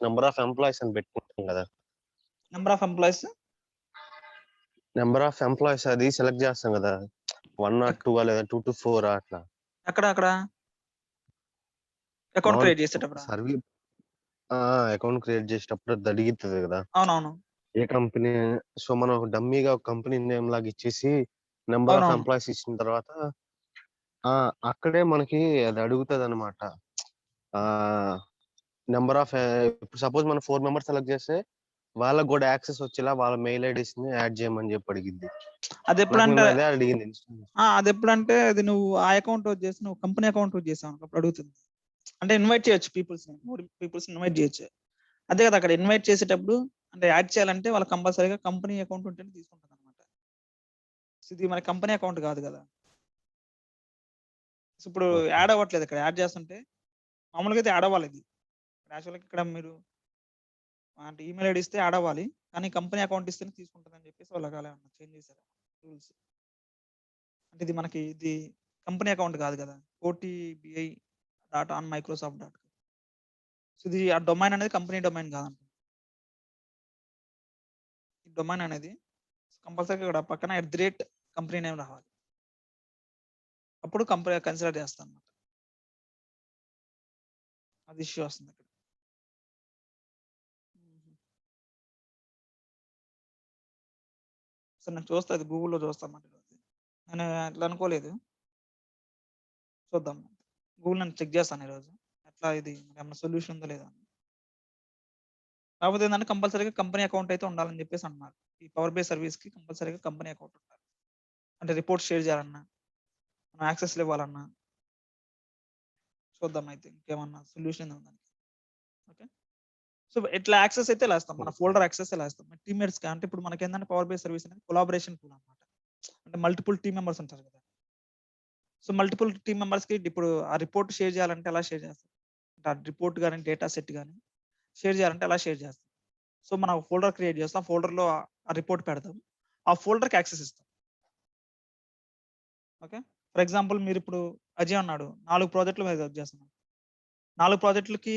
Number of employees అని పెట్టుకుంటాం కదా. Number of employees number of employees అది సెలెక్ట్ చేస్తాం కదా, 1 or 2 లేదా 2 to 4 అట్లా. అక్కడ అకౌంట్ క్రియేట్ చేసేటప్పుడు అకౌంట్ క్రియేట్ చేసేటప్పుడు అది అడుగుతుంది కదా అవునవును ఏ కంపెనీ. సో మనం ఒక డమ్మీగా ఒక కంపెనీ నేమ్ లాగా ఇచ్చేసి నెంబర్ ఆఫ్ అవునవును ఎంప్లాయీస్ ఇచ్చిన తర్వాత అక్కడే మనకి అది అడుగుతుంది అనమాట. నెంబర్ ఆఫ్ ఇప్పుడు సపోజ్ మనం 4 మెంబర్స్ సెలెక్ట్ చేస్తే వాళ్ళకి కూడా యాక్సెస్ వచ్చేలా వాళ్ళ మెయిల్ ఐడీస్ ని యాడ్ చేయమని చెప్పి అడిగింది. అది ఎప్పుడంటే అదే అడిగింది. అది ఎప్పుడంటే అది నువ్వు ఆ అకౌంట్ చేసి నువ్వు కంపెనీ అకౌంట్ చేసావు అప్పుడు అడుగుతుంది. అంటే ఇన్వైట్ చేయొచ్చు పీపుల్స్ ఇన్వైట్ చేయొచ్చు. అదే కదా అక్కడ ఇన్వైట్ చేసేటప్పుడు అంటే యాడ్ చేయాలంటే వాళ్ళకి కంపల్సరీగా కంపెనీ అకౌంట్ ఉంటేనే తీసుకుంటుంది అనమాట. ఇది మన కంపెనీ అకౌంట్ కాదు కదా. ఇప్పుడు యాడ్ అవ్వట్లేదు ఇక్కడ. యాడ్ చేస్తుంటే మామూలుగా అయితే యాడ్ అవ్వాలి. ఇది యాక్చువల్గా ఇక్కడ మీరు అంటే ఈమెయిల్ ఐడి ఇస్తే యాడ్ అవ్వాలి, కానీ కంపెనీ అకౌంట్ ఇస్తేనే తీసుకుంటుంది అని చెప్పేసి వాళ్ళకి అలా చేంజ్ చేశారు రూల్స్. అంటే ఇది మనకి ఇది కంపెనీ అకౌంట్ కాదు కదా, OTBI.onmicrosoft.com. సో ఇది ఆ డొమైన్ అనేది కంపెనీ డొమైన్ కాదంట. ఈ డొమైన్ అనేది కంపల్సరీ ఇక్కడ పక్కన కంపెనీ నేమ్ రావాలి, అప్పుడు కంపెనీ కన్సిడర్ చేస్తాను అనమాట. అది ఇష్యూ వస్తుంది ఇక్కడ. సో నేను చూస్తా, అది గూగుల్లో చూస్తాను. నేను అట్లా అనుకోలేదు, చూద్దాం. గూగుల్ నేను చెక్ చేస్తాను ఈరోజు ఎట్లా ఇది ఏమన్నా సొల్యూషన్ ఉందో లేదా. కాకపోతే ఏంటంటే కంపల్సరీగా కంపెనీ అకౌంట్ అయితే ఉండాలని చెప్పేసి అన్నారు. ఈ పవర్ బై సర్వీస్ కి కంపల్సరీగా కంపెనీ అకౌంట్ ఉండాలి. అంటే రిపోర్ట్ షేర్ చేయాలన్నా, మనం యాక్సెస్ ఇవ్వాలన్నా. చూద్దాం అయితే ఇంకేమన్నా సొల్యూషన్ ఉందని. ఓకే, సో ఇట్లా యాక్సెస్ అయితే ఇలా ఇస్తాం, మన ఫోల్డర్ యాక్సెస్ ఇలా ఇస్తాం టీమ్మేట్స్ కి. అంటే ఇప్పుడు మనకి ఏంటంటే పవర్ బై సర్వీస్ అనేది కొలాబరేషన్ టూల్ అనమాట. అంటే మల్టిపుల్ టీమ్ మెంబర్స్ ఉంటారు కదా. సో మల్టిపుల్ టీమ్ మెంబర్స్ కి ఇప్పుడు ఆ రిపోర్ట్ షేర్ చేయాలంటే ఎలా షేర్ చేస్తాం, అంటే ఆ రిపోర్ట్ కానీ డేటా సెట్ కానీ షేర్ చేయాలంటే ఎలా షేర్ చేస్తాం. సో మనం ఫోల్డర్ క్రియేట్ చేస్తాం, ఫోల్డర్లో ఆ రిపోర్ట్ పెడతాం, ఆ ఫోల్డర్కి యాక్సెస్ ఇస్తాం. ఓకే, ఫర్ ఎగ్జాంపుల్ మీరు ఇప్పుడు అజయ్ అన్నాడు 4 ప్రాజెక్టులు మీద వర్క్ చేస్తున్నాడు. 4 ప్రాజెక్టులకి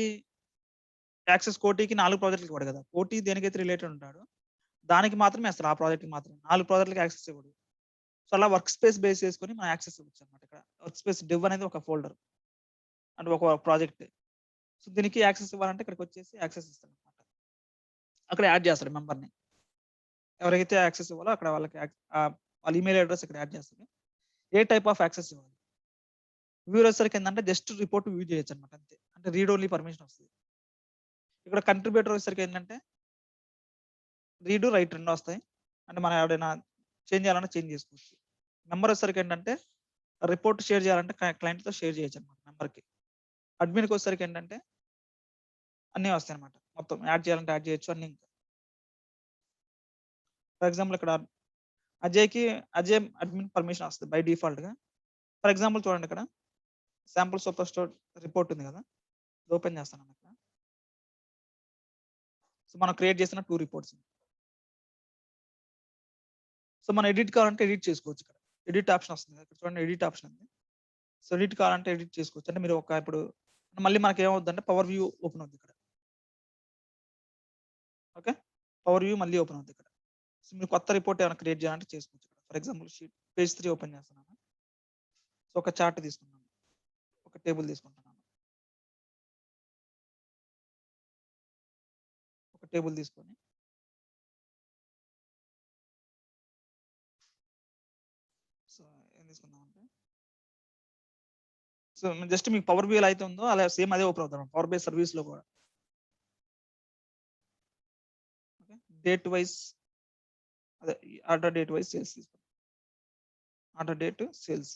యాక్సెస్ కోటికి 4 ప్రాజెక్టులకి ఇవ్వడు కదా. కోటి దేనికైతే రిలేటెడ్ ఉంటాడు దానికి మాత్రమే ఇస్తారు, ఆ ప్రాజెక్ట్కి మాత్రమే. 4 ప్రాజెక్టులకి యాక్సెస్ ఇవ్వడు. సో అలా వర్క్ స్పేస్ బేస్ చేసుకొని మనం యాక్సెస్ ఇవ్వచ్చు అనమాట. ఇక్కడ వర్క్ స్పేస్ డివ్ అనేది ఒక ఫోల్డర్ అంటే ఒక ప్రాజెక్ట్. సో దీనికి యాక్సెస్ ఇవ్వాలంటే ఇక్కడికి వచ్చేసి యాక్సెస్ ఇస్తాడు అనమాట. అక్కడ యాడ్ చేస్తాడు మెంబర్ని, ఎవరైతే యాక్సెస్ ఇవ్వాలో అక్కడ వాళ్ళకి వాళ్ళ ఈమెయిల్ అడ్రస్ ఇక్కడ యాడ్ చేస్తాడు. ఏ టైప్ ఆఫ్ యాక్సెస్ ఇవ్వాలి. వ్యూర్ వచ్చేసరికి ఏంటంటే జస్ట్ రిపోర్ట్ వ్యూ చేయొచ్చు అనమాట, అంతే. అంటే రీడ్ ఓన్లీ పర్మిషన్ వస్తుంది. ఇక్కడ కంట్రిబ్యూటర్ వచ్చేసరికి ఏంటంటే రీడ్ రైట్ 2 వస్తాయి. అంటే మనం ఎవరైనా చేంజ్ చేయాలన్నా చేంజ్ చేసుకోవచ్చు. మెంబర్ వచ్చేసరికి ఏంటంటే రిపోర్ట్ షేర్ చేయాలంటే క్లయింట్తో షేర్ చేయొచ్చు అనమాట మెంబర్కి. అడ్మిన్కి వచ్చేసరికి ఏంటంటే అన్నీ వస్తాయి అనమాట, మొత్తం యాడ్ చేయాలంటే యాడ్ చేయొచ్చు అన్ని. ఇంకా ఫర్ ఎగ్జాంపుల్ ఇక్కడ అజయ్ అడ్మిన్ పర్మిషన్ వస్తుంది బై డిఫాల్ట్గా. ఫర్ ఎగ్జాంపుల్ చూడండి, ఇక్కడ శాంపుల్ సూపర్ స్టోర్ రిపోర్ట్ ఉంది కదా, ఓపెన్ చేస్తాను ఇక్కడ. సో మనం క్రియేట్ చేసిన 2 రిపోర్ట్స్. సో మనం ఎడిట్ కావాలంటే ఎడిట్ చేసుకోవచ్చు. ఇక్కడ ఎడిట్ ఆప్షన్ వస్తుంది, ఇక్కడ చూడండి ఎడిట్ ఆప్షన్ ఉంది. సో ఎడిట్ కావాలంటే ఎడిట్ చేసుకోవచ్చు. అంటే మీరు ఇప్పుడు మళ్ళీ మనకి ఏమవుతుంది అంటే పవర్ వ్యూ ఓపెన్ అవుతుంది ఇక్కడ. ఓకే, పవర్ వ్యూ మళ్ళీ ఓపెన్ అవుతుంది ఇక్కడ. సో మీరు కొత్త రిపోర్ట్ ఏమైనా క్రియేట్ చేయాలంటే చేసుకోవచ్చు. ఇక్కడ for example sheet page 3 open చేస్తున్నాను. సో ఒక చార్ట్ తీసుకున్నాను, ఒక టేబుల్ తీసుకుంటున్నాను, ఒక టేబుల్ తీసుకొని సో ఏం తీసుకుందామంటే సో జస్ట్ మీకు పవర్ వ్యూ అయితే ఉందో అలా సేమ్ అదే ఓపెన్ అవుతాం పవర్ బై సర్వీస్ లో కూడా. ఓకే, డేట్ వైజ్ అదే ఆర్డర్ డేట్ వైజ్ సేల్స్ తీసుకుంటాం. ఆర్డర్ డేట్ సేల్స్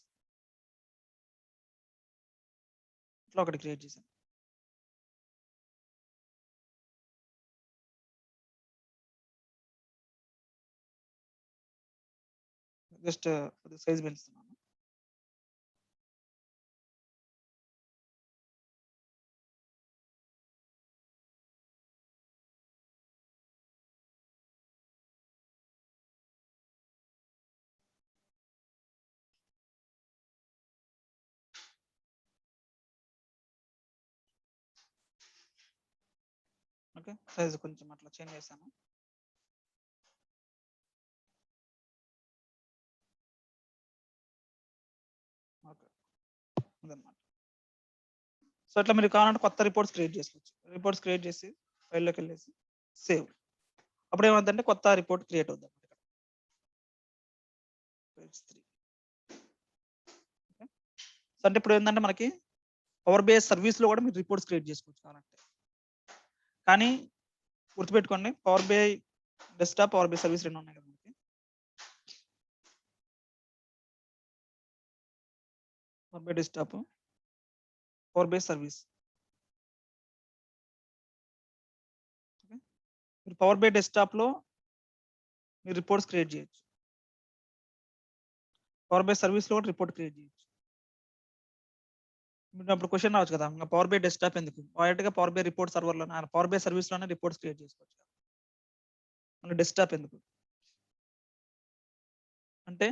ఇట్లా ఒకటి క్రియేట్ చేశాను. జస్ట్ సైజ్ పెంచుతున్నాను. ఓకే. సైజ్ కొంచెం అట్లా చేంజ్ చేశాను. ఓకే. అదనమాట. సో, ఇట్లా మీరు కావాలంటే కొత్త రిపోర్ట్స్ క్రియేట్ చేసుకోవచ్చు. రిపోర్ట్స్ క్రియేట్ చేసి ఫైల్‌లోకెళ్ళేసి సేవ్. అప్పుడేమవుద్దంటే కొత్త రిపోర్ట్ క్రియేట్ అవుద్దనమాట ఇక్కడ. పేజ్ 3. ఓకే. సో, అంటే ఇప్పుడేందంటే మనకి పవర్ బిఐ సర్వీస్‌లో కూడా మీరు రిపోర్ట్స్ క్రియేట్ చేసుకోవచ్చు కావాలంటే. కానీ గుర్తుపెట్టుకోండి, Power BI desktop, Power BI service 2 ఉన్నాయి కదా మనకి. Power BI desktop, Power BI service. Okay. మీరు పవర్ బిఐ డెస్క్‌టాప్‌లో మీరు రిపోర్ట్స్ క్రియేట్ చేయొచ్చు. పవర్ బిఐ సర్వీస్‌లో కూడా రిపోర్ట్ క్రియేట్ చేయొచ్చు. మీకు అప్పుడు క్వెషన్ రావచ్చు కదా! ఇంగ పవర్ బిఐ డెస్క్‌టాప్ ఎందుకు? డైరెక్ట్‌గా పవర్ బిఐ రిపోర్ట్ సర్వర్‌లోనే పవర్ బిఐ సర్వీస్‌లోనే రిపోర్ట్స్ క్రియేట్ చేసుకోవచ్చు కదా! మళ్ళీ డెస్క్‌టాప్ ఎందుకు? అంటే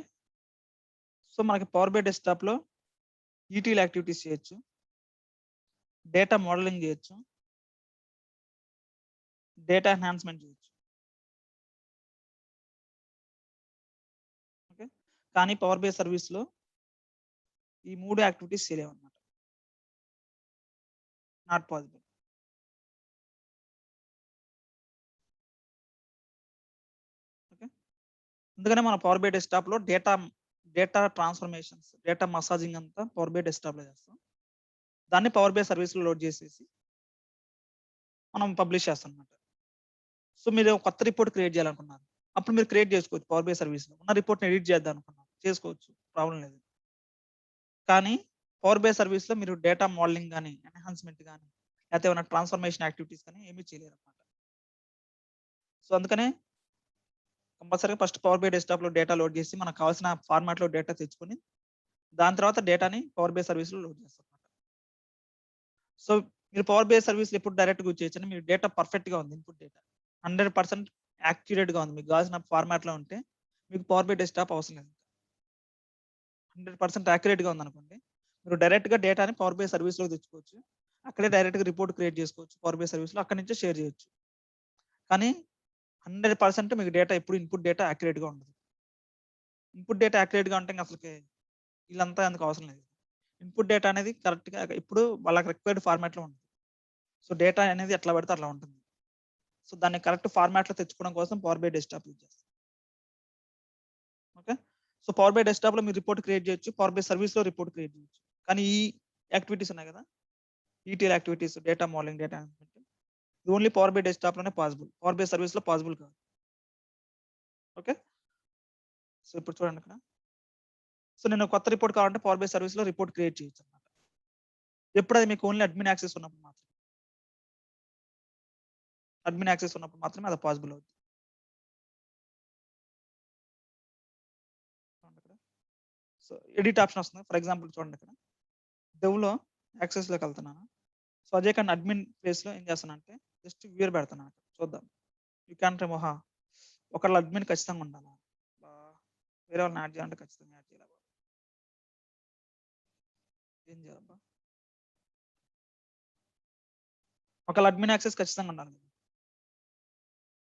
సో, మనకి పవర్ బిఐ డెస్క్‌టాప్‌లో ఈటీఎల్ యాక్టివిటీస్ చేయొచ్చు. డేటా మోడలింగ్ చేయొచ్చు. డేటా ఎన్హాన్స్‌మెంట్ చేయొచ్చు. ఓకే. కానీ పవర్ బిఐ సర్వీస్‌లో ఈ 3 యాక్టివిటీస్ చేయలేమన్నమాట. Not possible. ఓకే. అందుకనే మన పవర్ బిఐ డెస్క్‌టాప్‌లో డేటా ట్రాన్స్‌ఫర్మేషన్స్, డేటా మసాజింగ్ అంతా పవర్ బిఐ డెస్క్‌టాప్‌లో చేస్తాం. దాన్ని పవర్ బిఐ సర్వీస్‌లో లోడ్ చేసేసి మనం పబ్లిష్ చేస్తామన్నమాట. సో, మీరు ఒక కొత్త రిపోర్ట్ క్రియేట్ చేయాలనుకున్నారు. అప్పుడు మీరు క్రియేట్ చేసుకోవచ్చు పవర్ బిఐ సర్వీస్‌లో. ఉన్న రిపోర్ట్‌ని ఎడిట్ చేద్దాం అనుకున్నారు. చేసుకోవచ్చు. ప్రాబ్లమ్ లేదు. కానీ పవర్ బిఐ సర్వీస్‌లో మీరు డేటా మోడలింగ్ గాని, ఎన్హాన్స్‌మెంట్ గాని, లేకపోతే ఏమైనా ట్రాన్స్‌ఫర్మేషన్ యాక్టివిటీస్ గాని ఏమీ చేయలేరన్నమాట. సో, అందుకనే కంపల్సరీగా ఫస్ట్ పవర్ బిఐ డెస్క్‌టాప్‌లో డేటా లోడ్ చేసి మనకు కావాల్సిన ఫార్మాట్‌లో డేటా తెచ్చుకొని, దాని తర్వాత డేటాని పవర్ బిఐ సర్వీస్‌లో లోడ్ చేస్తామన్నమాట. సో, మీరు పవర్ బిఐ సర్వీస్‌లో ఎప్పుడు డైరెక్ట్‌గా యూజ్ చేయొచ్చంటే మీ డేటా పర్ఫెక్ట్‌గా ఉంది. ఇన్‌పుట్ డేటా 100% యాక్యురేట్‌గా ఉంది. మీకు కావాల్సిన ఫార్మాట్‌లో ఉంటే మీకు పవర్ బిఐ డెస్క్‌టాప్ అవసరం లేదు. 100% యాక్యురేట్‌గా ఉందనుకోండి, మీరు డైరెక్ట్‌గా డేటాని పవర్ బిఐ సర్వీస్‌లోకి తెచ్చుకోవచ్చు. అక్కడే డైరెక్ట్‌గా రిపోర్ట్ క్రియేట్ చేసుకోవచ్చు పవర్ బిఐ సర్వీస్‌లో. అక్కడి నుంచే షేర్ చేయొచ్చు. కానీ 100% మీకు డేటా ఎప్పుడు ఇన్‌పుట్ డేటా యాక్యురేట్‌గా ఉండదు. ఇన్‌పుట్ డేటా యాక్యురేట్‌గా ఉంటే ఇంక అసలకి ఈళ్ళంతా ఎందుకు అవసరం లేదు. ఇన్‌పుట్ డేటా అనేది కరెక్ట్‌గా ఎప్పుడు వాళ్ళకి రిక్వైర్డ్ ఫార్మాట్‌లో ఉంటుంది. సో, డేటా అనేది ఎట్లా పడితే అట్లా ఉంటుంది. సో, దాన్ని కరెక్ట్ ఫార్మాట్‌లో తెచ్చుకోవడం కోసం పవర్ బిఐ డెస్క్‌టాప్ యూజ్ చేస్తాం. ఓకే. సో, పవర్ బిఐ డెస్క్‌టాప్‌లో మీరు రిపోర్ట్ క్రియేట్ చేయొచ్చు. పవర్ బిఐ సర్వీస్‌లో రిపోర్ట్ క్రియేట్ చేయొచ్చు. కానీ ఈ యాక్టివిటీస్ ఉన్నాయి కదా! ETL activities, data modelling, data enhancement ఇది ఓన్లీ పవర్ బిఐ డెస్క్‌టాప్‌లోనే పాసిబుల్. పవర్ బిఐ సర్వీస్‌లో పాసిబుల్ కాదు. ఓకే. సో, ఇప్పుడు చూడండి ఇక్కడ. సో, నేను కొత్త రిపోర్ట్ కావాలంటే పవర్ బిఐ సర్వీస్‌లో రిపోర్ట్ క్రియేట్ చేయొచ్చన్నమాట. ఎప్పుడది మీకు ఓన్లీ అడ్మిన్ యాక్సెస్ ఉన్నప్పుడు మాత్రమే. అడ్మిన్ యాక్సెస్ ఉన్నప్పుడు మాత్రమే అది పాసిబుల్ అవుద్ది. చూడండి ఇక్కడ. సో, ఎడిట్ ఆప్షన్ వస్తుంది. ఫర్ ఎగ్జాంపుల్ చూడండి ఇక్కడ. డెవ్‌లో యాక్సెస్‌లోకెళ్తున్నాను. సో, అదే కానీ అడ్మిన్ ప్లేస్‌లో ఏం చేస్తానంటే జస్ట్ వ్యూయర్ పెడుతున్నాను ఇక్కడ. చూద్దాం. యూ క్యాన్ రిమూవ్ ఒకళ్ళ అడ్మిన్ ఖచ్చితంగా ఉండాలా? అబ్బా! వేరే వాళ్ళని యాడ్ చేయాలంటే ఖచ్చితంగా యాడ్ చేయాలి. ఏం చేయాలబ్బా? ఒకళ్ళ అడ్మిన్ యాక్సెస్ ఖచ్చితంగా ఉండాలి.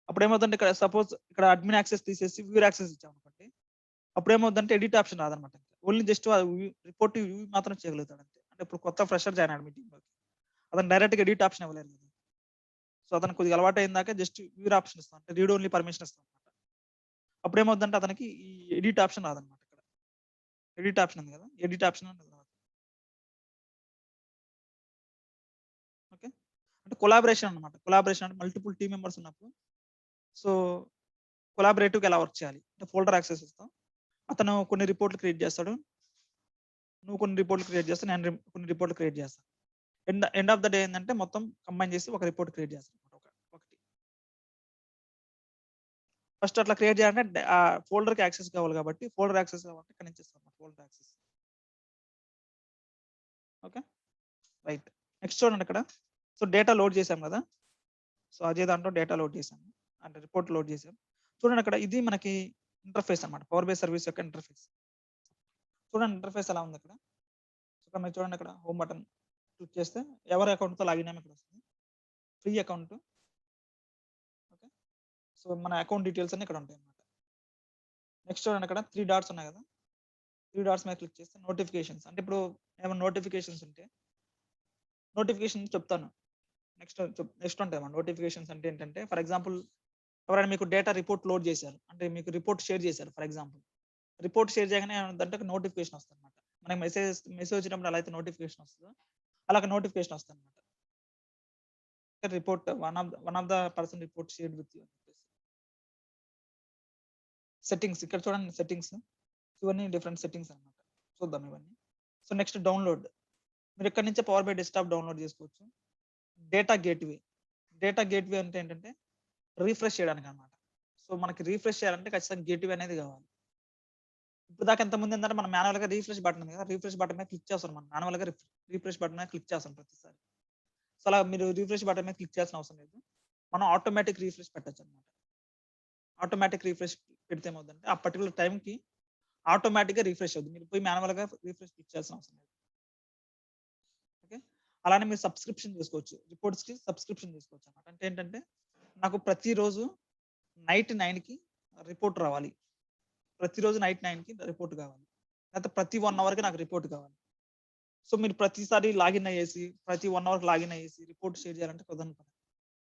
అప్పుడేమవుద్దంటే ఇక్కడ సపోజ్ ఇక్కడ అడ్మిన్ యాక్సెస్ తీసేసి వ్యూయర్ యాక్సెస్ ఇచ్చామనుకోండి. అప్పుడేమవుద్దంటే ఎడిట్ ఆప్షన్ రాదన్నమాట. ఓన్లీ జస్ట్ రిపోర్ట్ వ్యూ మాత్రం చేయగలుగుతాడు అంతే. అంటే ఇప్పుడు కొత్త ఫ్రెషర్ జాయిన్ అయ్యాడు మీ టీమ్‌లోకి. అతను డైరెక్ట్‌గా ఎడిట్ ఆప్షన్ ఇవ్వలేరు కదా! సో, అతనికి కొద్దిగా అలవాటయిందాక జస్ట్ వ్యూయర్ ఆప్షన్ ఇస్తాం. అంటే రీడ్ ఓన్లీ పర్మిషన్ ఇస్తాం అన్నమాట. అప్పుడేమవుద్దంటే అతనికి ఈ ఎడిట్ ఆప్షన్ రాదన్నమాట ఇక్కడ. ఎడిట్ ఆప్షన్ ఉంది కదా! ఎడిట్ ఆప్షన్ అనేది రాదు. ఓకే. అంటే కొలాబరేషన్ అన్నమాట. కొలాబరేషన్ అంటే మల్టిపుల్ టీమ్ మెంబర్స్ ఉన్నప్పుడు సో, కొలాబరేటివ్‌గా ఎలా వర్క్ చేయాలి? అంటే ఫోల్డర్ యాక్సెస్ ఇస్తాం. అతను కొన్ని రిపోర్ట్‌లు క్రియేట్ చేస్తాడు. నువ్వు కొన్ని రిపోర్ట్‌లు క్రియేట్ చేస్తావు. నేను కొన్ని రిపోర్ట్‌లు క్రియేట్ చేస్తాను. End end of the day ఏందంటే మొత్తం కంబైన్ చేసి ఒక రిపోర్ట్ క్రియేట్ చేస్తాం. ఒకటి. ఫస్ట్ అట్లా క్రియేట్ చేయాలంటే ఫోల్డర్‌కి యాక్సెస్ కావాలి కాబట్టి ఫోల్డర్ యాక్సెస్ కావాలంటే ఇక్కడ నుంచి ఇస్తాం folder access. Okay. Right. Next చూడండి ఇక్కడ. సో, డేటా లోడ్ చేసాం కదా! సో, అదే దాంట్లో డేటా లోడ్ చేసాము. అంటే రిపోర్ట్ లోడ్ చేసాం. చూడండి అక్కడ ఇది మనకి ఇంటర్ఫేస్ అన్నమాట. పవర్ బిఐ సర్వీస్ యొక్క ఇంటర్ఫేస్. చూడండి ఇంటర్ఫేస్ ఎలా ఉంది ఇక్కడ. ఇక్కడ మీరు చూడండి ఇక్కడ హోమ్ బటన్ క్లిక్ చేస్తే ఎవరి అకౌంట్‌తో లాగిన్ అయ్యామో ఇక్కడ వస్తుంది. Free account. సో మన అకౌంట్ డీటెయిల్స్ అన్ని ఇక్కడ ఉంటాయి అన్నమాట. నెక్స్ట్ చూడండి ఇక్కడ 3 డాట్స్ ఉన్నాయి కదా! 3 డాట్స్ మీద క్లిక్ చేస్తే నోటిఫికేషన్స్ అంటే ఇప్పుడు ఏమైనా నోటిఫికేషన్స్ ఉంటే నోటిఫికేషన్ చెప్తాను. నెక్స్ట్ ఉంటాయన్నమాట. నోటిఫికేషన్స్ అంటే ఏంటంటే ఫర్ ఎగ్జాంపుల్ ఎవరైనా మీకు డేటా రిపోర్ట్ లోడ్ చేశారు. అంటే మీకు రిపోర్ట్ షేర్ చేశారు ఫర్ ఎగ్జాంపుల్. రిపోర్ట్ షేర్ చేయగానే ఏమవుద్దంటే ఒక నోటిఫికేషన్ వస్తదన్నమాట. మనకి మెసేజ్ వచ్చినప్పుడు ఎలా అయితే నోటిఫికేషన్ వస్తదో అలాగ నోటిఫికేషన్ వస్తదన్నమాట. Report one of the person report shared with you అని చెప్పేసి. సెట్టింగ్స్ ఇక్కడ చూడండి సెట్టింగ్స్. ఇవన్నీ డిఫరెంట్ సెట్టింగ్స్ అన్నమాట. చూద్దాం ఇవన్నీ. So next download. మీరు ఇక్కడి నుంచే పవర్ బై డెస్క్‌టాప్ డౌన్లోడ్ చేసుకోవచ్చు. Data gateway. డేటా గేట్‌వే అంటే ఏంటంటే రిఫ్రెష్ చేయడానికి అన్నమాట. సో మనకి రిఫ్రెష్ చేయాలంటే ఖచ్చితంగా గేట్‌వే అనేది కావాలి. ఇప్పుడు దాకా ఎంతమంది ఏంటంటే మనం మాన్యువల్‌గా రిఫ్రెష్ బటన్ ఉంది కదా! రిఫ్రెష్ బటన్ మీద క్లిక్ చేస్తాం మనం. మాన్యువల్‌గా రిఫ్రెష్ బటన్ మీద క్లిక్ చేస్తాం ప్రతిసారి. సో అలా మీరు రిఫ్రెష్ బటన్ మీద క్లిక్ చేయాల్సిన అవసరం లేదు. మనం ఆటోమేటిక్ రిఫ్రెష్ పెట్టొచ్చన్నమాట. ఆటోమేటిక్ రిఫ్రెష్ పెడితే ఏమవుద్దంటే ఆ పర్టిక్యులర్ టైంకి ఆటోమేటిక్‌గా రిఫ్రెష్ అవుద్ది. మీరు పోయి మాన్యువల్‌గా రిఫ్రెష్ క్లిక్ చేయాల్సిన అవసరం లేదు. ఓకే. అలానే మీరు సబ్స్క్రిప్షన్ చేసుకోవచ్చు. రిపోర్ట్స్‌కి సబ్స్క్రిప్షన్ చేసుకోవచ్చు అన్నమాట. అంటే ఏంటంటే నాకు ప్రతిరోజు నైట్ 9కి రిపోర్ట్ రావాలి. ప్రతిరోజు నైట్ 9కి రిపోర్ట్ కావాలి. లేకపోతే ప్రతి 1 అవర్‌కి నాకు రిపోర్ట్ కావాలి. సో మీరు ప్రతిసారి లాగిన్ అయ్యేసి ప్రతి 1 అవర్‌కి లాగిన్ అయ్యేసి రిపోర్ట్ షేర్ చేయాలంటే కుదరని పని.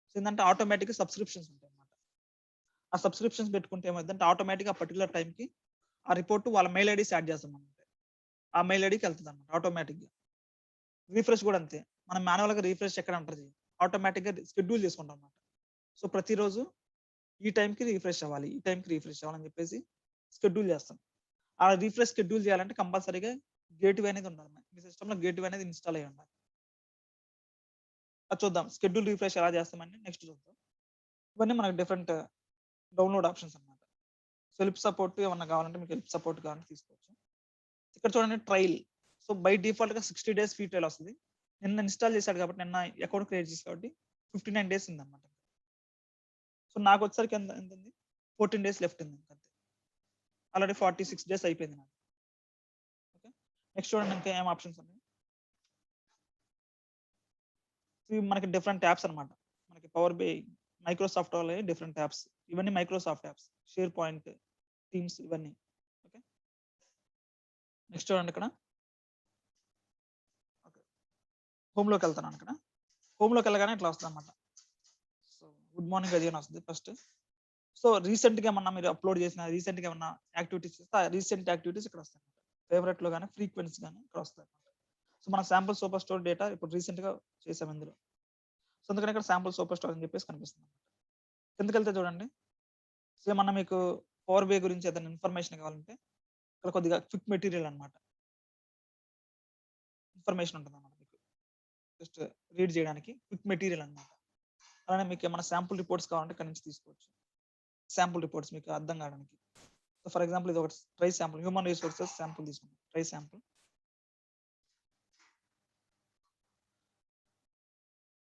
సో ఏందంటే ఆటోమేటిక్‌గా సబ్స్క్రిప్షన్స్ ఉంటాయన్నమాట. ఆ సబ్స్క్రిప్షన్స్ పెట్టుకుంటే ఏమైద్దంటే ఆటోమేటిక్‌గా ఆ పర్టిక్యులర్ టైంకి ఆ రిపోర్ట్ వాళ్ళ మెయిల్ ఐడీస్ యాడ్ చేస్తాం మనం. ఆ మెయిల్ ఐడీకి వెళ్తదన్నమాట ఆటోమేటిక్‌గా. రిఫ్రెష్ కూడా అంతే. మనం మాన్యువల్‌గా రిఫ్రెష్ ఎక్కడ ఎంటర్ చేయం. ఆటోమేటిక్‌గా షెడ్యూల్ చేసుకుంటాం అన్నమాట. సో ప్రతిరోజు ఈ టైంకి రిఫ్రెష్ అవ్వాలి. ఈ టైంకి రిఫ్రెష్ అవ్వాలని చెప్పేసి షెడ్యూల్ చేస్తాం. ఆ రిఫ్రెష్ షెడ్యూల్ చేయాలంటే కంపల్సరీగా గేట్‌వే అనేది ఉండాలి. మీ సిస్టమ్‌లో గేట్‌వే అనేది ఇన్‌స్టాల్ అయ్యి ఉండాలి. అది చూద్దాం. షెడ్యూల్ రిఫ్రెష్ ఎలా చేస్తామని నెక్స్ట్ చూద్దాం. ఇవన్నీ మనకు డిఫరెంట్ డౌన్‌లోడ్ ఆప్షన్స్ అన్నమాట. హెల్ప్ సపోర్ట్ ఏమన్నా కావాలంటే మీకు హెల్ప్ సపోర్ట్ కావాలంటే తీసుకోవచ్చు. ఇక్కడ చూడండి ట్రైల్. సో బై డిఫాల్ట్‌గా 60 డేస్ ఫ్రీ ట్రయల్ వస్తది. నిన్న ఇన్‌స్టాల్ చేశాడు కాబట్టి నిన్న అకౌంట్ క్రియేట్ చేసాడు కాబట్టి 59 డేస్ ఉందన్నమాట. సో నాకొచ్చేసరికి ఎంతుంది? 14 డేస్ లెఫ్ట్ ఉంది అంతే. ఆల్రెడీ 46 డేస్ అయిపోయింది నాకు. ఓకే. నెక్స్ట్ చూడండి ఇంకా ఏం ఆప్షన్స్ ఉన్నాయి. ఇవి మనకి డిఫరెంట్ యాప్స్ అన్నమాట. మనకి పవర్ బై మైక్రోసాఫ్ట్ వాళ్ళవి డిఫరెంట్ యాప్స్. ఇవన్నీ Microsoft apps. Share point, teams ఇవన్నీ. ఓకే. నెక్స్ట్ చూడండి ఇక్కడ. ఓకే. హోమ్‌లోకి వెళ్తున్నాను ఇక్కడ. హోమ్‌లోకి వెళ్ళగానే ఇట్లా వస్తదన్నమాట. సో గుడ్ మార్నింగ్ అది అని వస్తది ఫస్ట్. సో రీసెంట్‌గా ఏమన్నా మీరు అప్‌లోడ్ చేసిన రీసెంట్‌గా ఏమన్నా యాక్టివిటీస్ చేస్తే ఆ రీసెంట్ యాక్టివిటీస్ ఇక్కడ వస్తాయన్నమాట. ఫేవరెట్‌లో గాని, ఫ్రీక్వెన్సీ గాని ఇక్కడ వస్తాయన్నమాట. సో మన శాంపుల్ సూపర్ స్టోర్ డేటా ఇప్పుడు రీసెంట్‌గా చేసాం ఇందులో. సో అందుకని ఇక్కడ శాంపుల్ సూపర్ స్టోర్ అని చెప్పేసి కనిపిస్తుందన్నమాట. కిందకెళ్తే చూడండి. సో ఏమన్నా మీకు పవర్ బిఐ గురించి ఏదైనా ఇన్ఫర్మేషన్ కావాలంటే ఇక్కడ కొద్దిగా క్విక్ మెటీరియల్ అన్నమాట. ఇన్ఫర్మేషన్ ఉంటదన్నమాట మీకు. జస్ట్ రీడ్ చేయడానికి క్విక్ మెటీరియల్ అన్నమాట. అలానే మీకు ఏమైనా శాంపుల్ రిపోర్ట్స్ కావాలంటే ఇక్కడ నుంచి తీసుకోవచ్చు. శాంపుల్ రిపోర్ట్స్ మీకు అర్థం కావడానికి. సో ఫర్ ఎగ్జాంపుల్ ఇది ఒకటి try sample human resources sample తీసుకుందాం. Try sample.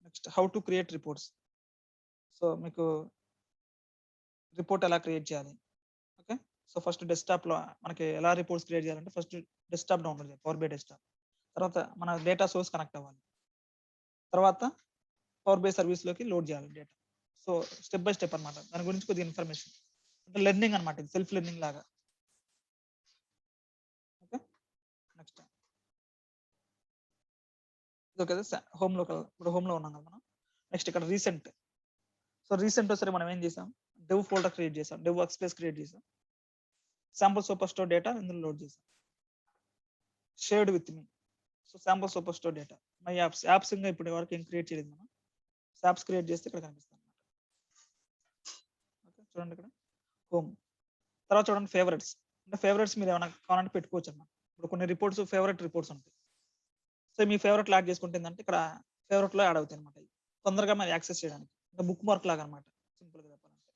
Next how to create reports. So మీకు రిపోర్ట్ ఎలా క్రియేట్ చేయాలి. ఓకే. సో ఫస్ట్ డెస్క్‌టాప్‌లో మనకి ఎలా రిపోర్ట్స్ క్రియేట్ చేయాలంటే ఫస్ట్ డెస్క్‌టాప్ డౌన్లోడ్ చేయాలి. Power BI desktop. తర్వాత మన డేటా సోర్స్ కనెక్ట్ అవ్వాలి. తర్వాత పవర్ బై సర్వీస్‌లోకి లోడ్ చేయాలి data. So step by step అన్నమాట. దాని గురించి కొద్దిగా ఇన్ఫర్మేషన్. అంటే లెర్నింగ్ అన్నమాట. ఇది సెల్ఫ్ లెర్నింగ్ లాగా. ఓకే. Next okay. ఇప్పుడు హోమ్‌లో ఉన్నాం కదా మనం. నెక్స్ట్ ఇక్కడ రీసెంట్. సో రీసెంట్ ఒకసారి మనం ఏం చేసాం? డెవ్ ఫోల్డర్ క్రియేట్ చేసాం. డెవ్ వర్క్ స్పేస్ క్రియేట్ చేసాం. శాంపుల్ సూపర్ స్టోర్ డేటా ఇందులో లోడ్ చేసాం. Shared with me. So sample super store data. My apps ఇంకా ఇప్పటి వరకు ఏం క్రియేట్ చేయలేదు మనం. యాప్స్ క్రియేట్ చేస్తే ఇక్కడ కనిపిస్తుంది అన్నమాట. ఓకే. చూడండి ఇక్కడ హోమ్. తర్వాత చూడండి ఫేవరెట్స్. అంటే ఫేవరెట్స్ మీరు ఏమైనా కావాలంటే పెట్టుకోవచ్చు అన్నమాట. ఇప్పుడు కొన్ని రిపోర్ట్స్ ఫేవరెట్ రిపోర్ట్స్ ఉంటాయి. సో మీ ఫేవరెట్‌లో యాడ్ చేసుకుంటే ఏందంటే ఇక్కడ ఫేవరెట్‌లో యాడ్ అవుతాయి అన్నమాట. తొందరగా మరి యాక్సెస్ చేయడానికి. ఇంకా బుక్ మార్క్ లాగా అన్నమాట. సింపుల్‌గా చెప్పాలంటే.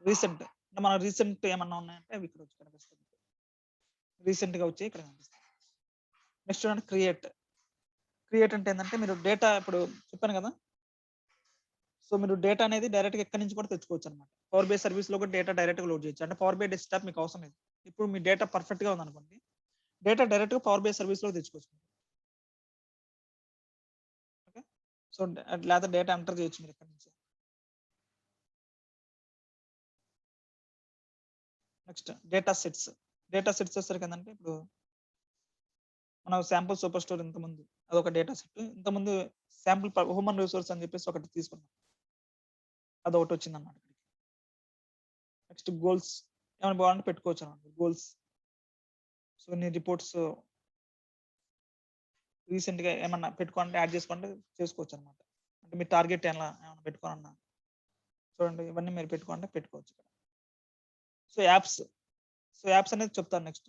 రీసెంట్ అంటే మన రీసెంట్ ఏమన్నా ఉన్నాయంటే అవి ఇక్కడ వచ్చి కనిపిస్తాయి. రీసెంట్‌గా వచ్చాయి ఇక్కడ కనిపిస్తాయి. నెక్స్ట్ చూడండి క్రియేట్. క్రియేట్ అంటే ఏందంటే మీరు డేటా ఇప్పుడు చెప్పాను కదా! సో మీరు డేటా అనేది డైరెక్ట్‌గా ఎక్కడి నుంచి కూడా తెచ్చుకోవచ్చు అన్నమాట. పవర్ బై సర్వీస్‌లో కూడా డేటా డైరెక్ట్‌గా లోడ్ చేయొచ్చు. అంటే పవర్ బై డెస్క్‌టాప్ మీకు అవసరం లేదు. ఇప్పుడు మీ డేటా పర్ఫెక్ట్‌గా ఉందనుకోండి. డేటా డైరెక్ట్‌గా పవర్ బై సర్వీస్‌లో తెచ్చుకోవచ్చు. ఓకే. సో లేకపోతే డేటా ఎంటర్ చేయొచ్చు మీరు ఇక్కడి నుంచి. నెక్స్ట్ డేటా సెట్స్ వచ్చేసరికి ఏంటంటే ఇప్పుడు మనం శాంపుల్ సూపర్ స్టోర్ ఇంతకుముందు అదొక డేటా సెట్. ఇంతకుముందు శాంపుల్ హ్యూమన్ రిసోర్స్ అని చెప్పేసి ఒకటి తీసుకున్నాం. అదొకటి వచ్చిందన్నమాట. నెక్స్ట్ గోల్స్ ఏమైనా బాగుంటే పెట్టుకోవచ్చు అన్నమాట. గోల్స్ సో నీ రిపోర్ట్స్ రీసెంట్ గా ఏమన్నా పెట్టుకోండి యాడ్ చేసుకోండి చేసుకోవచ్చు అనమాట. అంటే మీ టార్గెట్ ఎలా ఏమైనా పెట్టుకోనన్నా చూడండి ఇవన్నీ మీరు పెట్టుకోండి పెట్టుకోవచ్చు. సో యాప్స్ అనేది చెప్తాను నెక్స్ట్.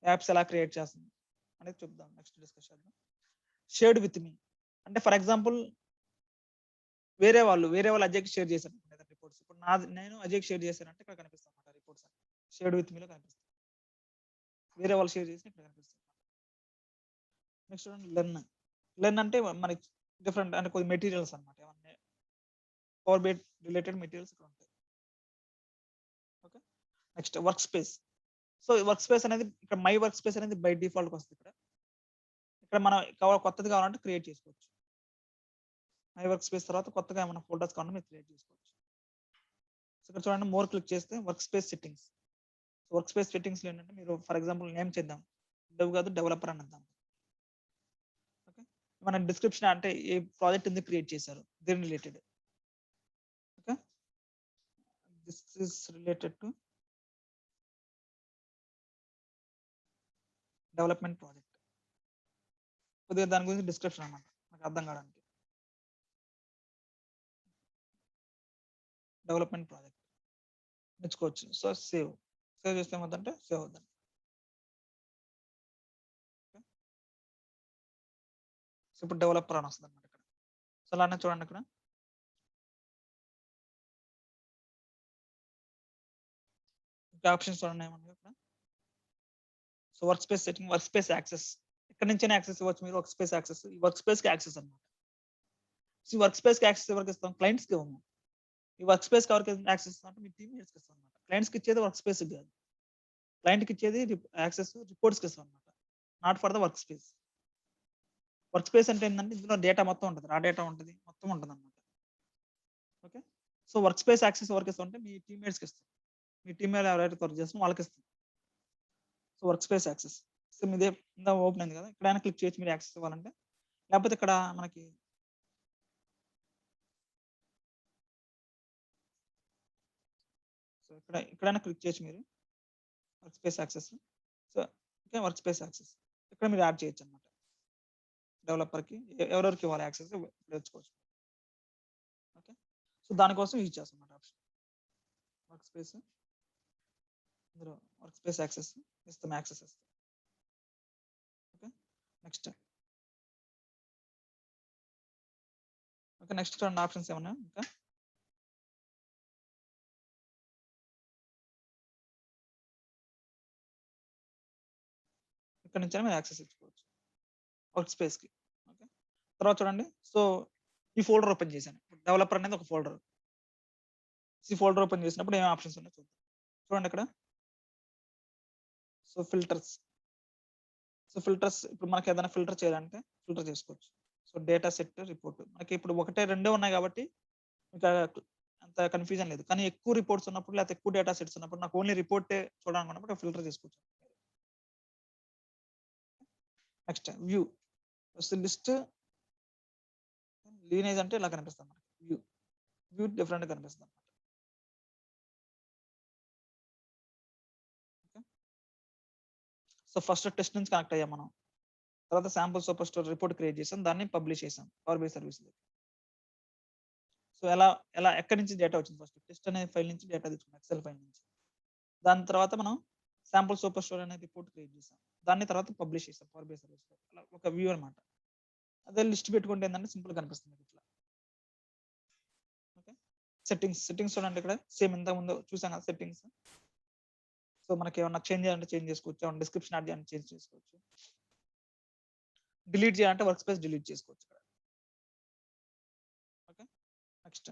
యాప్స్ ఎలా క్రియేట్ చేస్తుంది అనేది చెప్దాం నెక్స్ట్ డిస్కస్ చేద్దాం. షేర్డ్ విత్ మీ అంటే ఫర్ ఎగ్జాంపుల్ వేరే వాళ్ళు అజయ్కి షేర్ చేశారు రిపోర్ట్స్. ఇప్పుడు నేను అజయ్కి షేర్ చేశానంటే ఇక్కడ కనిపిస్తాను అన్నమాట రిపోర్ట్స్ అని. షేర్డ్ విత్ మీలో కనిపిస్తాయి. వేరే వాళ్ళు షేర్ చేసి ఇక్కడ కనిపిస్తుంది. నెక్స్ట్ చూడండి లెర్న్ అంటే మనకి డిఫరెంట్ అంటే కొద్ది మెటీరియల్స్ అనమాట. ఏమన్నా పవర్ బేట్ రిలేటెడ్ మెటీరియల్స్ ఇక్కడ ఉంటాయి. Okay next work space. So work space అనేది ఇక్కడ మై వర్క్ స్పేస్ అనేది బై డిఫాల్ట్ వస్తుంది. ఇక్కడ మనం కొత్తది కావాలంటే క్రియేట్ చేసుకోవచ్చు. మై వర్క్ స్పేస్ తర్వాత కొత్తగా ఏమైనా ఫోల్డర్స్ కావాలంటే మీరు క్రియేట్ చేసుకోవచ్చు. సో ఇక్కడ చూడండి మోర్ క్లిక్ చేస్తే work space settings. Work space settings ఏంటంటే మీరు ఫర్ ఎగ్జాంపుల్ నేమ్ చేద్దాం కాదు డెవలపర్ అని అందాం. ఓకే మన డిస్క్రిప్షన్ అంటే ఏ ప్రాజెక్ట్ ఎందుకు క్రియేట్ చేశారు దీని related. Okay this is related to development project. కొద్దిగా దాని గురించి డిస్క్రిప్షన్ అన్నమాట నాకు అర్థం కావడానికి. డెవలప్మెంట్ ప్రాజెక్ట్ నేర్చుకోవచ్చు. సో సేవ్ చేస్తే ఏమవుతుందంటే సేవ్ అవుతుంది. సో ఇప్పుడు డెవలపర్ అని వస్తుంది అనమాట ఇక్కడ. సో అలానే చూడండి ఇక్కడ ఆప్షన్స్ చూడండి ఏమన్నా ఇక్కడ. So work space setting work space access ఇక్కడ నుంచే యాక్సెస్ ఇవ్వచ్చు మీరు. వర్క్ స్పేస్ యాక్సెస్ ఈ వర్క్ స్పేస్ కి యాక్సెస్ అనమాట. సో వర్క్ స్పేస్ కి యాక్సెస్ ఎవరికి ఇస్తాం క్లయింట్స్ కి ఇవ్వము. ఈ వర్క్ స్పేస్ కి ఎవరికి యాక్సెస్ అంటే మీ టీమ్ మేట్స్ కి ఇస్తాం అనమాట. క్లయింట్స్ కి ఇచ్చేది వర్క్ స్పేస్ కాదు. క్లయింట్ కి ఇచ్చేది యాక్సెస్ రిపోర్ట్స్ కి ఇస్తాం అనమాట. Not for the work space. Work space అంటే ఏంటంటే ఇందులో డేటా మొత్తం ఉంటుంది. రా డేటా ఉంటుంది మొత్తం ఉంటుంది అనమాట. Okay so work space access ఎవరికి ఇస్తాం అంటే మీ టీమ్మేట్స్కి ఇస్తాం. మీ టీమ్ మేట్ ఎవరైతే వర్క్ చేస్తామో వాళ్ళకి ఇస్తాం. So work space access so మీదే ఇందా ఓపెన్ అయింది కదా ఇక్కడైనా క్లిక్ చేయొచ్చు మీరు యాక్సెస్ ఇవ్వాలంటే. లేకపోతే ఇక్కడ మనకి సో ఇక్కడైనా క్లిక్ చేయొచ్చు మీరు వర్క్ స్పేస్ యాక్సెస్. సో ఇంకా వర్క్ స్పేస్ యాక్సెస్ ఇక్కడ మీరు యాడ్ చేయొచ్చు అనమాట. డెవలపర్కి ఎవరెవరికి ఇవ్వాలి యాక్సెస్ తెచ్చుకోవచ్చు. ఓకే సో దానికోసం యూజ్ చేస్తాం అన్నమాట ఆప్షన్ వర్క్ స్పేస్. ఇందులో వర్క్ స్పేస్ యాక్సెస్ ఇస్తాం యాక్సెస్ ఇస్తాం. ఓకే నెక్స్ట్ చూడండి ఆప్షన్స్ ఏమన్నా ఇంకా. ఇక్కడ నుంచి మీరు యాక్సెస్ ఇచ్చుకోవచ్చు వర్క్ స్పేస్ కి. ఓకే తర్వాత చూడండి సో ఈ ఫోల్డర్ ఓపెన్ చేశాను. డెవలపర్ అనేది ఒక ఫోల్డర్. ఈ ఫోల్డర్ ఓపెన్ చేసినప్పుడు ఏం ఆప్షన్స్ ఉన్నాయో చూద్దాం. చూడండి ఇక్కడ సో ఫిల్టర్స్. ఇప్పుడు మనకి ఏదైనా ఫిల్టర్ చేయాలంటే ఫిల్టర్ చేసుకోవచ్చు. సో డేటా సెట్ రిపోర్ట్ మనకి ఇప్పుడు ఒకటే రెండే ఉన్నాయి కాబట్టి ఇంకా అంత కన్ఫ్యూజన్ లేదు. కానీ ఎక్కువ రిపోర్ట్స్ ఉన్నప్పుడు లేకపోతే ఎక్కువ డేటా సెట్స్ ఉన్నప్పుడు నాకు ఓన్లీ రిపోర్టే చూడాలనుకున్నప్పుడు ఫిల్టర్ చేసుకోవచ్చు. నెక్స్ట్ వ్యూ లిస్ట్ లీనేజ్ అంటే ఇలా కనిపిస్తుంది మనకి. వ్యూ డిఫరెంట్ కనిపిస్తుంది అనమాట. సో ఫస్ట్ టెస్ట్ నుంచి కనెక్ట్ అయ్యాం మనం. తర్వాత sample super store report create చేసాం దాన్ని పబ్లిష్ చేసాం పవర్ బై సర్వీస్. సో ఎలా ఎక్కడి నుంచి డేటా వచ్చింది ఫస్ట్ టెస్ట్ అనే ఫైల్ నుంచి డేటా తీసుకున్నాం ఎక్సెల్ ఫైల్ నుంచి. దాని తర్వాత మనం శాంపుల్ సూపర్ స్టోర్ అనే రిపోర్ట్ క్రియేట్ చేసాం దాన్ని తర్వాత పబ్లిష్ చేసాం పవర్ బై సర్వీస్. అలా ఒక వ్యూ అనమాట. అదే లిస్ట్ పెట్టుకుంటే ఏంటంటే సింపుల్ కనిపిస్తుంది ఇట్లా. ఓకే సెట్టింగ్స్ చూడండి ఇక్కడ సేమ్ ఇంతకు ముందు చూసాం కదా సెట్టింగ్స్. సో మనకి ఏమన్నా చేంజ్ చేయాలంటే చేంజ్ చేసుకోవచ్చు. ఏమన్నా డిస్క్రిప్షన్ యాడ్ చేయాలంటే చేంజ్ చేసుకోవచ్చు. డిలీట్ చేయాలంటే వర్క్ స్పేస్ డిలీట్ చేసుకోవచ్చు. ఓకే నెక్స్ట్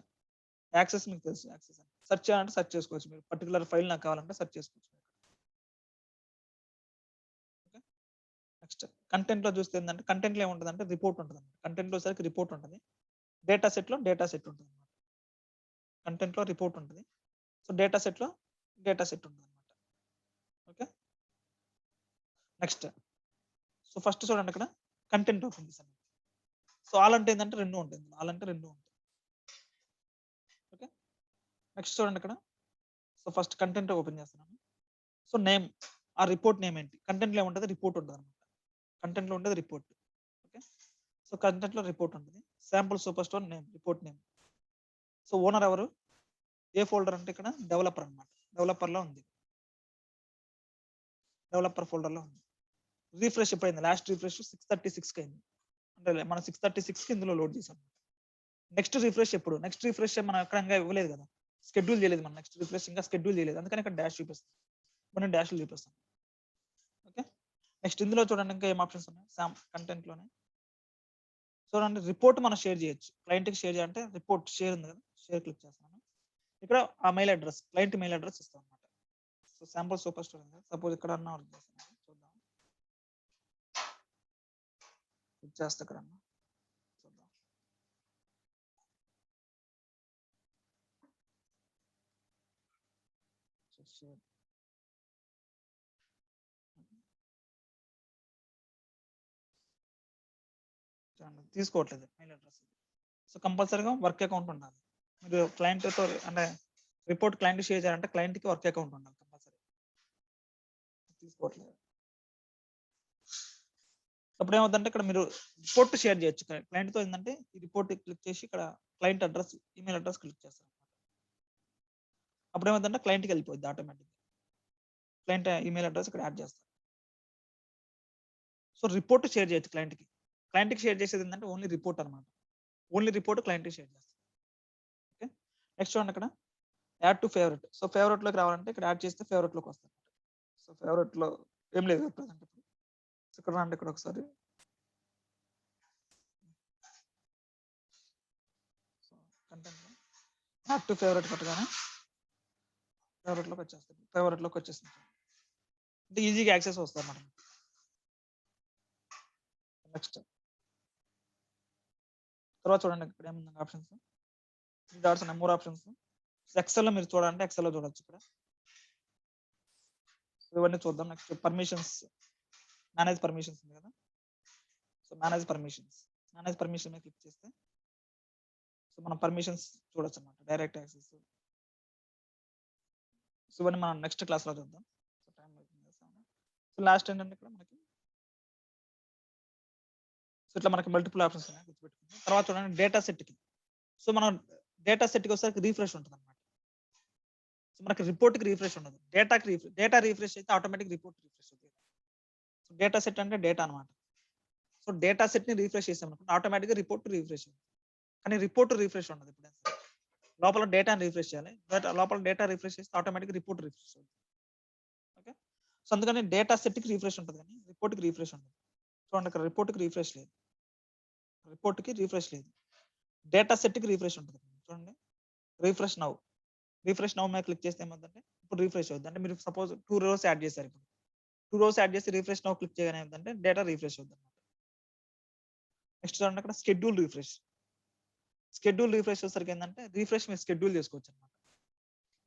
యాక్సెస్ మీకు తెలుసు యాక్సెస్ అని సెర్చ్ చేయాలంటే సెర్చ్ చేసుకోవచ్చు. మీరు పర్టికులర్ ఫైల్ నాకు కావాలంటే సెర్చ్ చేసుకోవచ్చు. ఓకే నెక్స్ట్ కంటెంట్ లో చూస్తే ఏంటంటే కంటెంట్ లో ఏముంటుంది అంటే రిపోర్ట్ ఉంటుంది. కంటెంట్ లో సరికి రిపోర్ట్ ఉంటుంది. డేటా సెట్ లో డేటా సెట్ ఉంటుంది అనమాట. కంటెంట్ లో రిపోర్ట్ ఉంటుంది. సో డేటా సెట్ లో డేటా సెట్ ఉంటుంది. ఓకే. నెక్స్ట్ సో ఫస్ట్ చూడండి ఇక్కడ కంటెంట్ ఓపెన్ చేశాను. సో ఆల్ అంటే ఏంటంటే 2 ఉంటాయి. ఆల్ అంటే 2 ఉంటాయి. ఓకే. నెక్స్ట్ చూడండి ఇక్కడ. సో ఫస్ట్ కంటెంట్ ఓపెన్ చేస్తున్నాను. సో నేమ్ ఆ రిపోర్ట్ నేమ్ ఏంటి? కంటెంట్‌లో ఏముంటది? రిపోర్ట్ ఉంటదన్నమాట. కంటెంట్‌లో ఉండేది రిపోర్ట్. ఓకే. సో కంటెంట్‌లో రిపోర్ట్ ఉంటది. Sample super store name, report name. So owner ఎవరు? ఏ ఫోల్డర్ అంటే ఇక్కడ డెవలపర్ అన్నమాట. డెవలపర్‌లో ఉంది. డెవలపర్ ఫోల్డర్‌లో ఉంది. రిఫ్రెష్ ఎప్పుడైంది? లాస్ట్ రిఫ్రెష్ 6:36కి అయింది. అంటే మనం 6:36కి ఇందులో లోడ్ చేసాం. నెక్స్ట్ రిఫ్రెష్ ఎప్పుడు? నెక్స్ట్ రిఫ్రెష్ మనం ఎక్కడ ఇంకా ఇవ్వలేదు కదా! షెడ్యూల్ చేయలేదు మనం. నెక్స్ట్ రిఫ్రెష్ ఇంకా షెడ్యూల్ చేయలేదు. అందుకని ఇక్కడ డాష్ చూపిస్తుంది. మనం డాష్‌లు చూపిస్తాం. ఓకే. నెక్స్ట్ ఇందులో చూడండి ఇంకా ఏం ఆప్షన్స్ ఉన్నాయి? కంటెంట్‌లోనే చూడండి రిపోర్ట్ మనం షేర్ చేయొచ్చు. క్లయింట్‌కి షేర్ చేయాలంటే రిపోర్ట్ షేర్ ఉంది కదా! షేర్ క్లిక్ చేస్తున్నాను. ఇక్కడ ఆ mail address client mail address ఇస్తాం అన్నమాట. సో శాంపుల్ సూపర్ స్టోర్ ఉంది. సపోజ్ ఇక్కడన్నా వర్క్ చేస్తున్నాను. చూద్దాం. క్లిక్ చేస్తే ఇక్కడన్నా చూద్దాం. సో షేర్ చూడండి తీసుకోవట్లేదు మెయిల్ అడ్రెస్. సో కంపల్సరీగా వర్క్ అకౌంట్ ఉండాలి. మీరు క్లయింట్‌తో అంటే రిపోర్ట్ క్లయింట్ షేర్ చేయాలంటే క్లయింట్‌కి వర్క్ అకౌంట్ ఉండాలి కంపల్సరీ. తీసుకోవట్లేదు. అప్పుడు ఏమవుద్దంటే ఇక్కడ మీరు రిపోర్ట్ షేర్ చేయొచ్చు. క్లయింట్‌తో ఏందంటే ఈ రిపోర్ట్ క్లిక్ చేసి ఇక్కడ client address, email address click చేస్తారు. అప్పుడు ఏమవుద్దంటే క్లయింట్‌కి వెళ్ళిపోద్ది ఆటోమేటిక్‌గా. క్లయింట్ ఈమెయిల్ అడ్రెస్ ఇక్కడ యాడ్ చేస్తారు. సో రిపోర్ట్ షేర్ చేయొచ్చు క్లయింట్‌కి. క్లయింట్‌కి షేర్ చేసేది ఏందంటే ఓన్లీ రిపోర్ట్ అన్నమాట. ఓన్లీ రిపోర్ట్ క్లయింట్‌కి షేర్ చేస్తారు. ఓకే. నెక్స్ట్ చూడండి ఇక్కడ యాడ్ టు ఫేవరెట్. సో ఫేవరెట్‌లోకి రావాలంటే ఇక్కడ యాడ్ చేస్తే ఫేవరెట్‌లోకి వస్తారు. సో ఫేవరెట్‌లో ఏం లేదు ప్రెజెంట్ ఇప్పుడు. సో ఇక్కడ రండి ఇక్కడ ఒకసారి. సో కంటెంట్‌లో యాడ్ టు ఫేవరెట్ కొట్టగానే ఫేవరెట్‌లోకి వచ్చేస్తుంది. అంటే ఈజీగా యాక్సెస్ వస్తదన్నమాట. నెక్స్ట్ తర్వాత చూడండి ఇక్కడ ఏముంది ఆప్షన్స్. 3 డాట్స్ ఉన్నాయి. 3 ఆప్షన్స్. ఎక్సెల్‌లో మీరు చూడాలంటే ఎక్సెల్‌లో చూడొచ్చు ఇక్కడ. సో ఇవన్నీ చూద్దాం. నెక్స్ట్ పర్మిషన్స్, మేనేజ్ పర్మిషన్స్ ఉంది కదా! So manage permissions. Manage permission మీద క్లిక్ చేస్తే సో మనం పర్మిషన్స్ చూడొచ్చన్నమాట. Direct access. సో ఇవన్నీ మనం నెక్స్ట్ క్లాస్‌లో చూద్దాం. సో టైం అయిపోయింది. సో లాస్ట్ ఏంటంటే ఇక్కడ మనకి సో ఇట్లా మనకి మల్టిపుల్ ఆప్షన్స్ ఉన్నాయి గుర్తుపెట్టుకోండి. తర్వాత చూడండి డేటా సెట్‌కి. సో మనం డేటా సెట్‌కి వచ్చేసరికి రిఫ్రెష్ ఉంటదన్నమాట. సో మనకి రిపోర్ట్‌కి రిఫ్రెష్ ఉండదు. డేటా రిఫ్రెష్ అయితే ఆటోమేటిక్ రిపోర్ట్ రిఫ్రెష్ అవుతది. సో డేటా సెట్ అంటే డేటా అన్నమాట. సో డేటా సెట్‌ని రిఫ్రెష్ చేసామనుకోండి ఆటోమేటిక్‌గా రిపోర్ట్ రిఫ్రెష్ అవుతుంది. కానీ రిపోర్ట్ రిఫ్రెష్ ఉండదు ఎప్పుడైనా సరే. లోపల డేటాని రిఫ్రెష్ చేయాలి. లోపల డేటా రిఫ్రెష్ చేస్తే ఆటోమేటిక్‌గా రిపోర్ట్ రిఫ్రెష్ అవుతుంది. ఓకే. సో అందుకని డేటా సెట్‌కి రిఫ్రెష్ ఉంటది కానీ రిపోర్ట్‌కి రిఫ్రెష్ ఉండదు. చూడండి ఇక్కడ రిపోర్ట్‌కి రిఫ్రెష్ లేదు. రిపోర్ట్‌కి రిఫ్రెష్ లేదు. డేటా సెట్‌కి రిఫ్రెష్ ఉంటది. చూడండి రిఫ్రెష్ నౌ. రిఫ్రెష్ నౌ మీద క్లిక్ చేస్తే ఏమవుద్దంటే ఇప్పుడు రిఫ్రెష్ అవుద్ది. అంటే మీరు సపోజ్ 2 రోస్ యాడ్ చేశారు ఇప్పుడు. 2 రోస్ యాడ్ చేసి రిఫ్రెష్ నౌ క్లిక్ చేయగానే ఏమవుద్దంటే డేటా రిఫ్రెష్ అవుద్దన్నమాట. నెక్స్ట్ చూడండి అక్కడ షెడ్యూల్ రిఫ్రెష్. షెడ్యూల్ రిఫ్రెష్ వచ్చేసరికి ఏందంటే రిఫ్రెష్ మీరు షెడ్యూల్ చేసుకోవచ్చన్నమాట.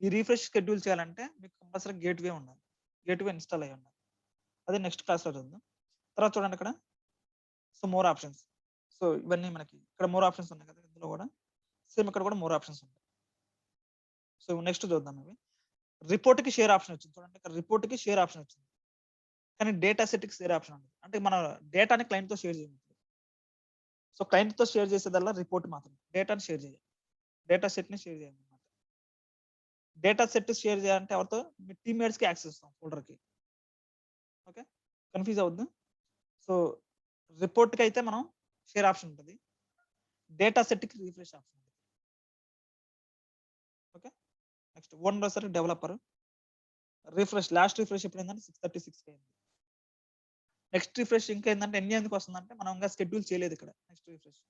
ఈ రిఫ్రెష్ షెడ్యూల్ చేయాలంటే మీకు కంపల్సరీ గేట్‌వే ఉండాలి. గేట్‌వే ఇన్‌స్టాల్ అయ్యి ఉండాలి. అదే నెక్స్ట్ క్లాస్‌లో చూద్దాం. తర్వాత చూడండి ఇక్కడ సో మోర్ ఆప్షన్స్. సో ఇవన్నీ మనకి ఇక్కడ మోర్ ఆప్షన్స్ ఉన్నాయి కదా! ఇందులో కూడా సేమ్ ఇక్కడ కూడా మోర్ ఆప్షన్స్ ఉంటాయి. సో నెక్స్ట్ చూద్దాం ఇవి. రిపోర్ట్‌కి షేర్ ఆప్షన్ వచ్చింది. చూడండి ఇక్కడ రిపోర్ట్‌కి షేర్ ఆప్షన్ వచ్చింది. కానీ డేటా సెట్‌కి షేర్ ఆప్షన్ ఉండదు. అంటే మన డేటాని క్లయింట్‌తో షేర్ చేయము. సో క్లయింట్‌తో షేర్ చేసేదల్లా రిపోర్ట్ మాత్రమే. డేటాని షేర్ చేయం. డేటా సెట్‌ని షేర్ చేయమన్నమాట. డేటా సెట్ షేర్ చేయాలంటే ఎవరితో? మీ టీమ్‌మేట్స్‌కి యాక్సెస్ ఇస్తాం ఫోల్డర్‌కి. ఓకే. కన్‌ఫ్యూజ్ అవ్వద్దు. సో రిపోర్ట్‌కి అయితే మనం షేర్ ఆప్షన్ ఉంటది. డేటా సెట్‌కి రిఫ్రెష్ ఆప్షన్ ఉంటది. ఓకే. నెక్స్ట్ ఓనర్ వచ్చేసరికి డెవలపర్. లాస్ట్ రిఫ్రెష్ ఎప్పుడైందంటే 6:36కి అయింది. నెక్స్ట్ రిఫ్రెష్ ఇంకా ఏందంటే ఎన్ని ఎందుకు వస్తుందంటే మనం ఇంకా షెడ్యూల్ చేయలేదు ఇక్కడ. Next refresh.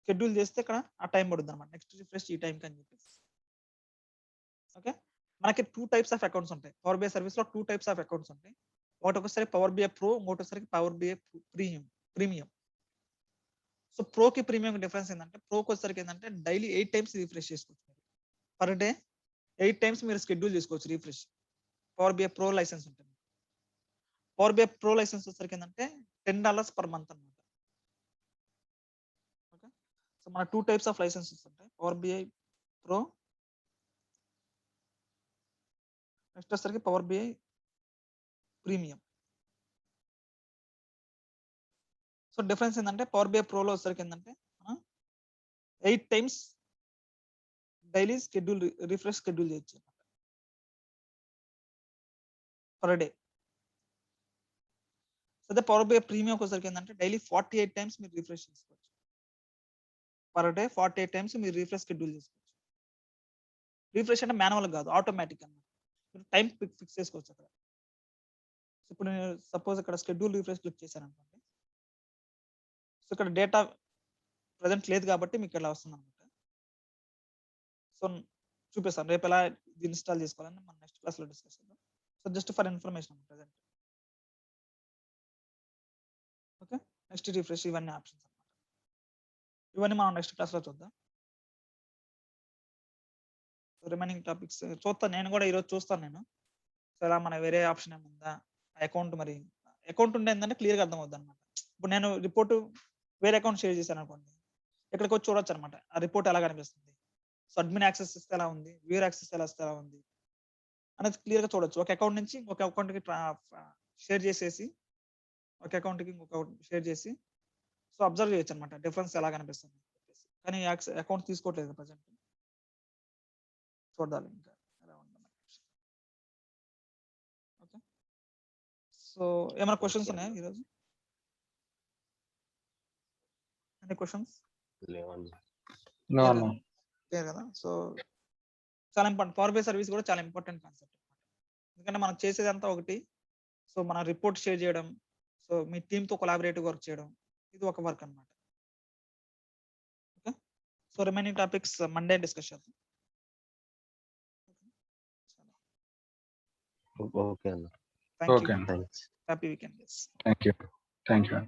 షెడ్యూల్ చేస్తే ఇక్కడ ఆ టైం పడుద్దన్నమాట. నెక్స్ట్ రిఫ్రెష్ ఈ టైంకి అని చెప్పేసి. ఓకే. మనకి 2 టైప్స్ ఆఫ్ అకౌంట్స్ ఉంటాయి. పవర్ బిఐ సర్వీస్‌లో 2 టైప్స్ ఆఫ్ అకౌంట్స్ ఉంటాయి. ఒకటొకసారి పవర్ బిఐ ప్రో, ఇంకోటొకసారికి పవర్ బిఐ ప్రీమియం. సో ప్రోకి, ప్రీమియంకి డిఫరెన్స్ ఏందంటే ప్రోకొచ్చేసరికి ఏందంటే డైలీ 8 టైమ్స్ రిఫ్రెష్ చేసుకోవచ్చు మీరు. పర్ డే 8 టైమ్స్ మీరు షెడ్యూల్ చేసుకోవచ్చు refresh. Power BI Pro licence ఉంటుంది. పవర్ బిఐ ప్రో లైసెన్స్ వచ్చేసరికి ఏంటంటే $10 per month అన్నమాట. ఓకే, సో మన 2 types ఆఫ్ లైసెన్సెస్ ఉంటాయి, పవర్ బిఐ ప్రో, నెక్స్ట్ వచ్చేసరికి Power BI premium. So difference ఏంటంటే పవర్ బిఐ ప్రోలో వచ్చేసరికి ఏంటంటే 8 times డైలీ రిఫ్రెష్ షెడ్యూల్ చేయొచ్చు పర్ డే. అదే పవర్ బిఐ ప్రీమియం వచ్చేసరికి ఏంటంటే డైలీ 48 times మీరు రిఫ్రెష్ చేసుకోవచ్చు. పర్ డే 48 times మీరు రిఫ్రెష్ షెడ్యూల్ చేసుకోవచ్చు. రిఫ్రెష్ అంటే మాన్యువల్ కాదు, ఆటోమేటిక్ అన్నమాట. మీరు టైం ఫిక్స్ చేసుకోవచ్చు అక్కడ. సో ఇప్పుడు నేను సపోజ్ ఇక్కడ షెడ్యూల్ రిఫ్రెష్ క్లిక్ చేశాను అనుకోండి, సో ఇక్కడ డేటా ప్రజెంట్ లేదు కాబట్టి మీకు ఇలా వస్తుంది అనమాట. సో చూపిస్తాను రేపు ఎలా ఇది ఇన్స్టాల్ చేసుకోవాలని మనం నెక్స్ట్ క్లాస్ లో డిస్కస్ చేద్దాం. So just for information present. Okay, next refresh, ఇవన్నీ ఆప్షన్స్ అన్నమాట. ఇవన్నీ మనం నెక్స్ట్ క్లాస్ లో చూద్దాం. రిమైనింగ్ టాపిక్స్ చూస్తాను, నేను కూడా ఈరోజు చూస్తాను నేను. సో ఇలా మన వేరే ఆప్షన్ ఏముందా, అకౌంట్ మరి అకౌంట్ ఉంటే ఏంటంటే క్లియర్గా అర్థం అవుతుంది అనమాట. ఇప్పుడు నేను రిపోర్ట్ వేరే అకౌంట్ షేర్ చేశాను అనుకోండి, ఇక్కడికి వచ్చి చూడొచ్చు అనమాట ఆ రిపోర్ట్ ఎలా కనిపిస్తుంది. సో అడ్మిన్ యాక్సెస్ ఇస్తే ఎలా ఉంది, వ్యూర్ యాక్సెస్ ఎలా ఇస్తే ఎలా ఉంది అనేది క్లియర్గా చూడొచ్చు. ఒక అకౌంట్ నుంచి ఒక అకౌంట్కి షేర్ చేసేసి, ఒక అకౌంట్కి ఇంకొక షేర్ చేసి సో అబ్జర్వ్ చేయొచ్చు అనమాట డిఫరెన్స్ ఎలా కనిపిస్తుంది. కానీ అకౌంట్ తీసుకోవట్లేదు ప్రజెంట్, చూడాలి ఇంకా ఎలా ఉంటుంది. ఓకే, సో ఏమైనా క్వశ్చన్స్ ఉన్నాయా ఈరోజు? Any questions? లేవండి. క్లియర్ కదా. సో చాలా ఇంపార్టెంట్, పవర్ బై సర్వీస్ కూడా చాలా ఇంపార్టెంట్ కాన్సెప్ట్ అనమాట. ఎందుకంటే మనం చేసేదంతా ఒకటి, సో మన రిపోర్ట్ షేర్ చేయడం, సో మీ టీమ్ తో కొలాబరేటివ్ వర్క్ చేయడం, ఇది ఒక వర్క్ అన్నమాట. Okay, so remaining topics Monday discuss చేద్దాం. ఓకే అన్న, thank you, Okay. Thanks. Happy weekend. Thank you.